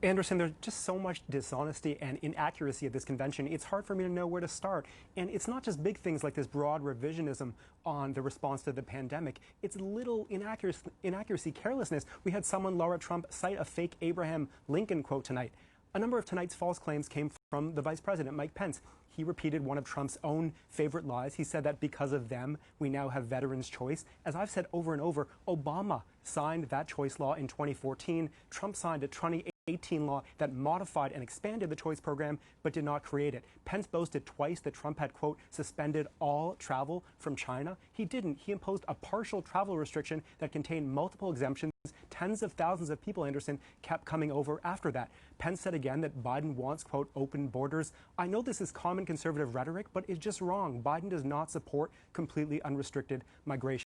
Anderson, there's just so much dishonesty and inaccuracy at this convention. It's hard for me to know where to start. And it's not just big things like this broad revisionism on the response to the pandemic. It's little inaccuracy, carelessness. We had someone, Laura Trump, cite a fake Abraham Lincoln quote tonight. A number of tonight's false claims came from the vice president, Mike Pence. He repeated one of Trump's own favorite lies. He said that because of them, we now have veterans' choice. As I've said over and over, Obama signed that choice law in 2014. Trump signed a 2018 law that modified and expanded the choice program, but did not create it. Pence boasted twice that Trump had, quote, suspended all travel from China. He didn't. He imposed a partial travel restriction that contained multiple exemptions. Tens of thousands of people, Anderson, kept coming over after that. Pence said again that Biden wants, quote, open borders. I know this is common conservative rhetoric, but it's just wrong. Biden does not support completely unrestricted migration.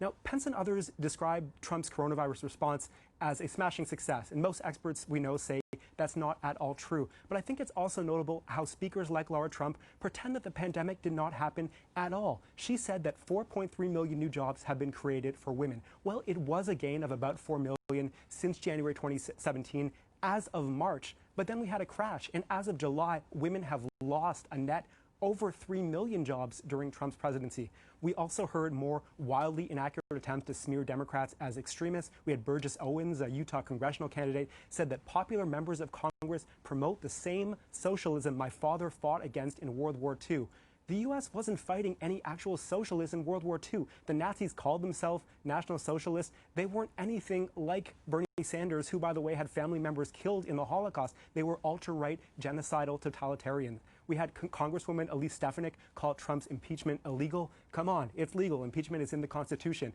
Now, Pence and others describe Trump's coronavirus response as a smashing success, and most experts we know say that's not at all true. But I think it's also notable how speakers like Laura Trump pretend that the pandemic did not happen at all. She said that 4.3 million new jobs have been created for women. Well, it was a gain of about 4 million since January 2017 as of March, but then we had a crash, and as of July, women have lost a net over 3 million jobs during Trump's presidency. We also heard more wildly inaccurate attempts to smear Democrats as extremists. We had Burgess Owens, a Utah congressional candidate, said that popular members of Congress promote the same socialism my father fought against in World War II. The U.S. wasn't fighting any actual socialism in World War II. The Nazis called themselves National Socialists. They weren't anything like Bernie Sanders, who, by the way, had family members killed in the Holocaust. They were ultra-right, genocidal totalitarians. We had Congresswoman Elise Stefanik call Trump's impeachment illegal. Come on, it's legal. Impeachment is in the Constitution.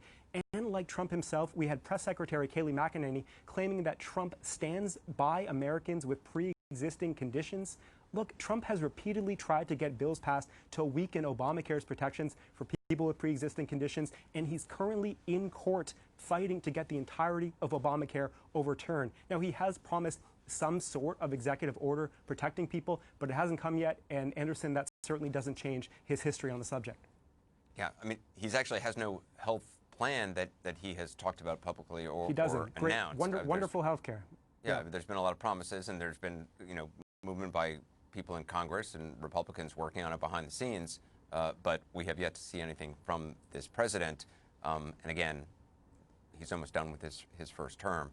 And like Trump himself, we had Press Secretary Kayleigh McEnany claiming that Trump stands by Americans with pre-existing conditions. Look, Trump has repeatedly tried to get bills passed to weaken Obamacare's protections for people with pre-existing conditions, and he's currently in court fighting to get the entirety of Obamacare overturned. Now, he has promised some sort of executive order protecting people, but it hasn't come yet, and Anderson, that certainly doesn't change his history on the subject. Yeah, I mean, he's actually has no health plan that he has talked about publicly or he doesn't. Or Great, announced. Wonderful health care. Yeah, there's been a lot of promises, and there's been, movement by people in Congress and Republicans working on it behind the scenes, but we have yet to see anything from this president. And again, he's almost done with his first term.